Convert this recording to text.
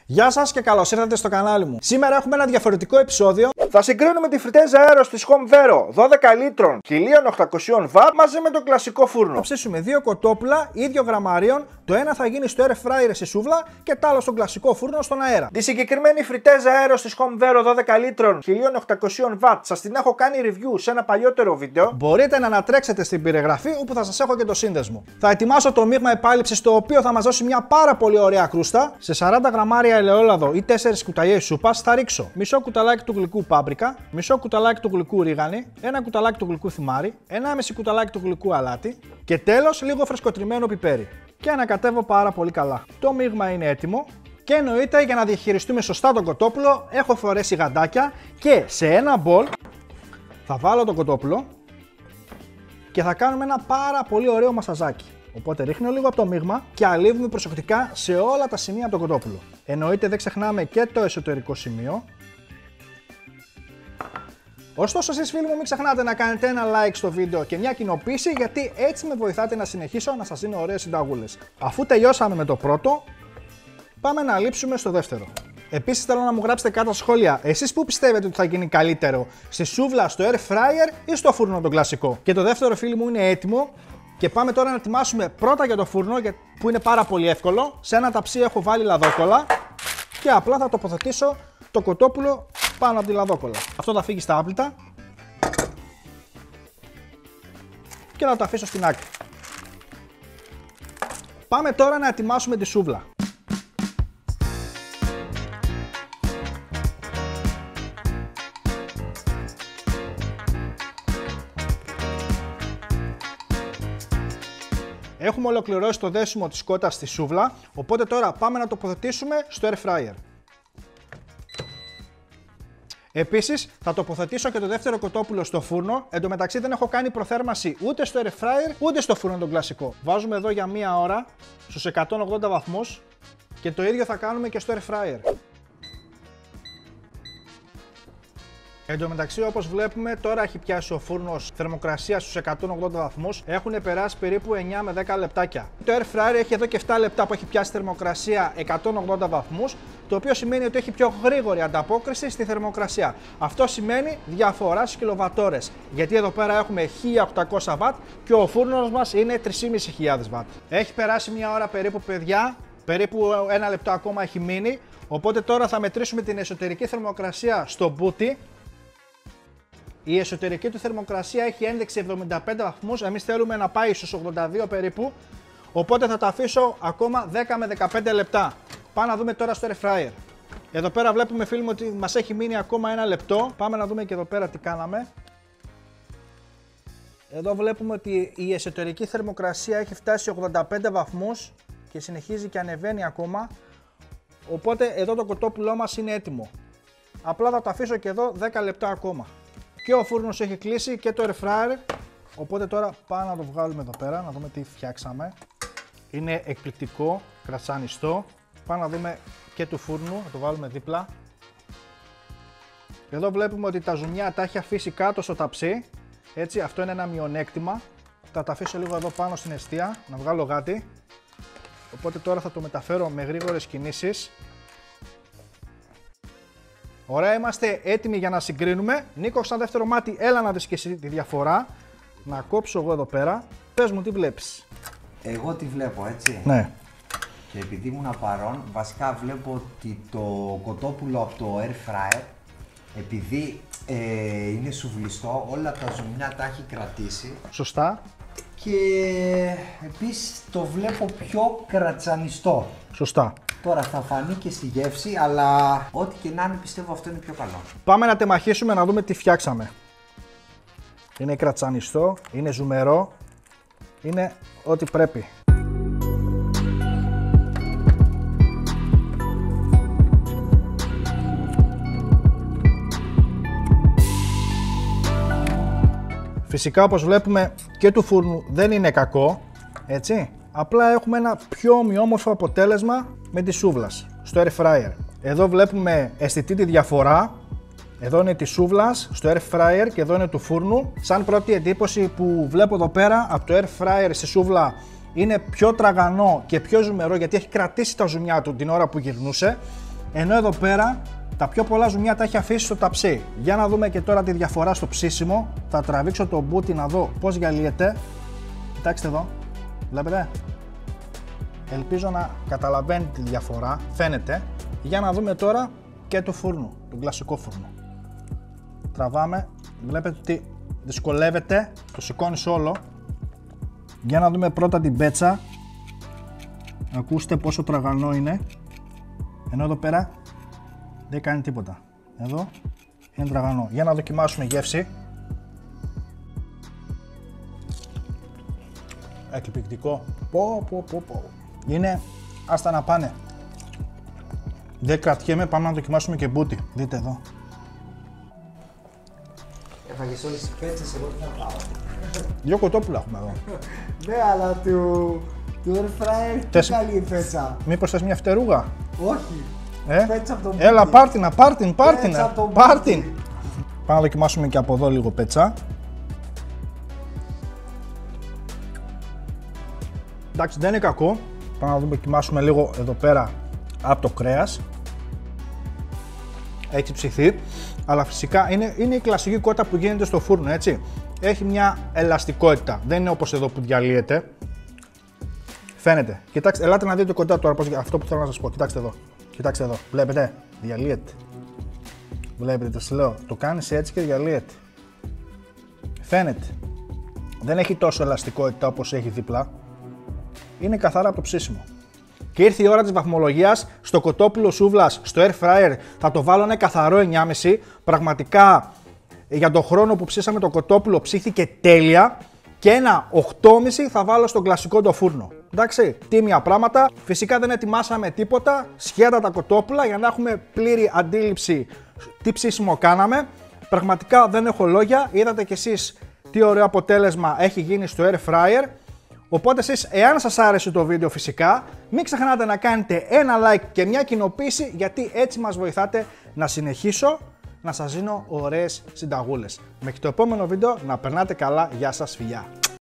Γεια σας και καλώς ήρθατε στο κανάλι μου. Σήμερα έχουμε ένα διαφορετικό επεισόδιο. Θα συγκρίνουμε τη φριτέζα αέρος της Home Vero 12 λίτρων 1800W μαζί με το κλασικό φούρνο. Θα ψήσουμε δύο κοτόπουλα ίδιο γραμμαρίων. Το ένα θα γίνει στο air fryer σε σούβλα και το άλλο στον κλασικό φούρνο στον αέρα. Τη συγκεκριμένη φριτέζα αέρος της Home Vero 12 λίτρων 1800W σας την έχω κάνει review σε ένα παλιότερο βίντεο. Μπορείτε να ανατρέξετε στην περιγραφή όπου θα σας έχω και το σύνδεσμο. Θα ετοιμάσω το μείγμα επάλυψης το οποίο θα μας δώσει μια πάρα πολύ ωραία κρούστα. Σε 40 γραμμάρια ελαιόλαδο ή 4 κουταλιές σούπας θα ρίξω μισό κουταλάκι του γλυκού πάπρικα, μισό κουταλάκι του γλυκού ρίγανη, ένα κουταλάκι του γλυκού θυμάρι, 1,5 κουταλάκι του γλυκού αλάτι και τέλος λίγο φρεσκοτριμμένο πιπέρι. Και ανακατεύω πάρα πολύ καλά. Το μείγμα είναι έτοιμο και εννοείται για να διαχειριστούμε σωστά τον κοτόπουλο έχω φορέσει γαντάκια και σε ένα μπολ θα βάλω το κοτόπουλο και θα κάνουμε ένα πάρα πολύ ωραίο μασαζάκι. Οπότε ρίχνω λίγο από το μείγμα και αλείβουμε προσεκτικά σε όλα τα σημεία από το κοτόπουλο. Εννοείται δεν ξεχνάμε και το εσωτερικό σημείο. Ωστόσο εσείς φίλοι μου μην ξεχνάτε να κάνετε ένα like στο βίντεο και μια κοινοποίηση γιατί έτσι με βοηθάτε να συνεχίσω να σας δίνω ωραίες συνταγούλες. Αφού τελειώσαμε με το πρώτο, πάμε να λείψουμε στο δεύτερο. Επίσης θέλω να μου γράψετε κάτω στα σχόλια εσείς που πιστεύετε ότι θα γίνει καλύτερο, στη σούβλα, στο air fryer ή στο φούρνο τον κλασικό. Και το δεύτερο φίλοι μου είναι έτοιμο και πάμε τώρα να ετοιμάσουμε πρώτα για το φούρνο που είναι πάρα πολύ εύκολο. Σε ένα ταψί έχω βάλει λαδόκολλα και απλά θα τοποθετήσω το κοτόπουλο πάνω από τη λαδόκολλα. Αυτό θα φύγει στα άπλυτα και θα το αφήσω στην άκρη. Πάμε τώρα να ετοιμάσουμε τη σούβλα. Έχουμε ολοκληρώσει το δέσιμο της κότας στη σούβλα, οπότε τώρα πάμε να τοποθετήσουμε στο air fryer. Επίσης θα τοποθετήσω και το δεύτερο κοτόπουλο στο φούρνο, εν τω μεταξύ δεν έχω κάνει προθέρμανση ούτε στο air fryer ούτε στο φούρνο τον κλασικό. Βάζουμε εδώ για μία ώρα στους 180 βαθμούς και το ίδιο θα κάνουμε και στο air fryer. Εν τω μεταξύ, όπως βλέπουμε, τώρα έχει πιάσει ο φούρνος θερμοκρασία στους 180 βαθμούς. Έχουν περάσει περίπου 9 με 10 λεπτάκια. Το air fryer έχει εδώ και 7 λεπτά που έχει πιάσει θερμοκρασία 180 βαθμούς, το οποίο σημαίνει ότι έχει πιο γρήγορη ανταπόκριση στη θερμοκρασία. Αυτό σημαίνει διαφορά στις κιλοβατόρες, γιατί εδώ πέρα έχουμε 1800W και ο φούρνος μας είναι 3.500W. Έχει περάσει μια ώρα περίπου, παιδιά, περίπου 1 λεπτό ακόμα έχει μείνει, οπότε τώρα θα μετρήσουμε την εσωτερική θερμοκρασία στο μπούτι. Η εσωτερική του θερμοκρασία έχει ένδειξη 75 βαθμούς, εμείς θέλουμε να πάει στους 82 περίπου, οπότε θα το αφήσω ακόμα 10 με 15 λεπτά. Πάμε να δούμε τώρα στο air fryer. Εδώ πέρα βλέπουμε φίλοι μου ότι μας έχει μείνει ακόμα ένα λεπτό, πάμε να δούμε και εδώ πέρα τι κάναμε. Εδώ βλέπουμε ότι η εσωτερική θερμοκρασία έχει φτάσει 85 βαθμούς και συνεχίζει και ανεβαίνει ακόμα, οπότε εδώ το κοτόπουλό μας είναι έτοιμο. Απλά θα το αφήσω και εδώ 10 λεπτά ακόμα. Και ο φούρνος έχει κλείσει και το air fryer, οπότε τώρα πάμε να το βγάλουμε εδώ πέρα, να δούμε τι φτιάξαμε. Είναι εκπληκτικό, κρατσάνιστο. Πάμε να δούμε και του φούρνου, θα το βάλουμε δίπλα. Εδώ βλέπουμε ότι τα ζουμιά τα έχει αφήσει κάτω στο ταψί, έτσι, αυτό είναι ένα μειονέκτημα. Θα τα αφήσω λίγο εδώ πάνω στην εστία, να βγάλω γάτι. Οπότε τώρα θα το μεταφέρω με γρήγορες κινήσεις. Ωραία, είμαστε έτοιμοι για να συγκρίνουμε. Νίκο, σαν δεύτερο μάτι, έλα να δεις και εσύ τη διαφορά. Να κόψω εγώ εδώ πέρα. Πες μου, τι βλέπεις? Εγώ τι βλέπω, έτσι. Ναι. Και επειδή ήμουν παρόν, βασικά βλέπω ότι το κοτόπουλο από το air fryer, επειδή είναι σουβλιστό, όλα τα ζουμιά τα έχει κρατήσει. Σωστά. Και επίσης το βλέπω πιο κρατσανιστό. Σωστά. Τώρα θα φανεί και στη γεύση, αλλά ό,τι και να είναι πιστεύω αυτό είναι πιο καλό. Πάμε να τεμαχίσουμε να δούμε τι φτιάξαμε. Είναι κρατσανιστό, είναι ζουμερό, είναι ό,τι πρέπει. Φυσικά όπως βλέπουμε και του φούρνου δεν είναι κακό, έτσι. Απλά έχουμε ένα πιο ομοιόμορφο αποτέλεσμα με τη σούβλας στο air fryer. Εδώ βλέπουμε αισθητή τη διαφορά. Εδώ είναι τη σούβλας στο air fryer και εδώ είναι του φούρνου. Σαν πρώτη εντύπωση που βλέπω εδώ πέρα από το air fryer στη σούβλα είναι πιο τραγανό και πιο ζουμερό γιατί έχει κρατήσει τα ζουμιά του την ώρα που γυρνούσε. Ενώ εδώ πέρα τα πιο πολλά ζουμιά τα έχει αφήσει στο ταψί. Για να δούμε και τώρα τη διαφορά στο ψήσιμο. Θα τραβήξω το μπούτι να δω πώς γυαλιέται. Κοιτάξτε εδώ, βλέπετε. Ελπίζω να καταλαβαίνετε τη διαφορά, φαίνεται. Για να δούμε τώρα και το φούρνο, τον κλασικό φούρνο. Τραβάμε, βλέπετε ότι δυσκολεύεται, το σηκώνεις όλο. Για να δούμε πρώτα την πέτσα. Ακούστε πόσο τραγανό είναι. Ενώ εδώ πέρα δεν κάνει τίποτα. Εδώ είναι τραγανό. Για να δοκιμάσουμε γεύση. Εκπληκτικό. Πω. Είναι, άστα να πάνε. Δεν κρατιέμαι, πάμε να δοκιμάσουμε και μπούτι. Δείτε εδώ. Έφαγες όλες τις πέτσες, εγώ τι θα πάω. 2 κοτόπουλα έχουμε εδώ. Ναι, αλλά του air fryer τι καλή η πέτσα. Μήπως θες μια φτερούγα? Όχι. Πέτσα από τον μπούτι. Έλα, πάρτινα. Πάρτιν. Πάμε να δοκιμάσουμε και από εδώ λίγο πέτσα. Εντάξει, δεν είναι κακό. Πάμε να δοκιμάσουμε λίγο εδώ πέρα από το κρέας. Έχει ψηθεί, αλλά φυσικά είναι η κλασική κότα που γίνεται στο φούρνο, έτσι. Έχει μια ελαστικότητα, δεν είναι όπως εδώ που διαλύεται. Φαίνεται. Κοιτάξτε, ελάτε να δείτε κοντά τώρα αυτό που θέλω να σας πω. Κοιτάξτε εδώ, βλέπετε, διαλύεται. Βλέπετε, το λέω, το κάνεις έτσι και διαλύεται. Φαίνεται. Δεν έχει τόσο ελαστικότητα όπως έχει δίπλα. Είναι καθαρά από το ψήσιμο. Και ήρθε η ώρα της βαθμολογίας. Στο κοτόπουλο σούβλας, στο air fryer, θα το βάλω ένα καθαρό 9,5. Πραγματικά για τον χρόνο που ψήσαμε το κοτόπουλο ψήθηκε τέλεια. Και ένα 8,5 θα βάλω στον κλασικό το φούρνο. Εντάξει, τίμια πράγματα. Φυσικά δεν ετοιμάσαμε τίποτα. Σχέτα τα κοτόπουλα για να έχουμε πλήρη αντίληψη τι ψήσιμο κάναμε. Πραγματικά δεν έχω λόγια. Είδατε κι εσείς τι ωραίο αποτέλεσμα έχει γίνει στο air fryer. Οπότε εσείς, εάν σας άρεσε το βίντεο φυσικά, μην ξεχνάτε να κάνετε ένα like και μια κοινοποίηση, γιατί έτσι μας βοηθάτε να συνεχίσω να σας δίνω ωραίες συνταγούλες. Μέχρι το επόμενο βίντεο, να περνάτε καλά. Γεια σας, φιλιά!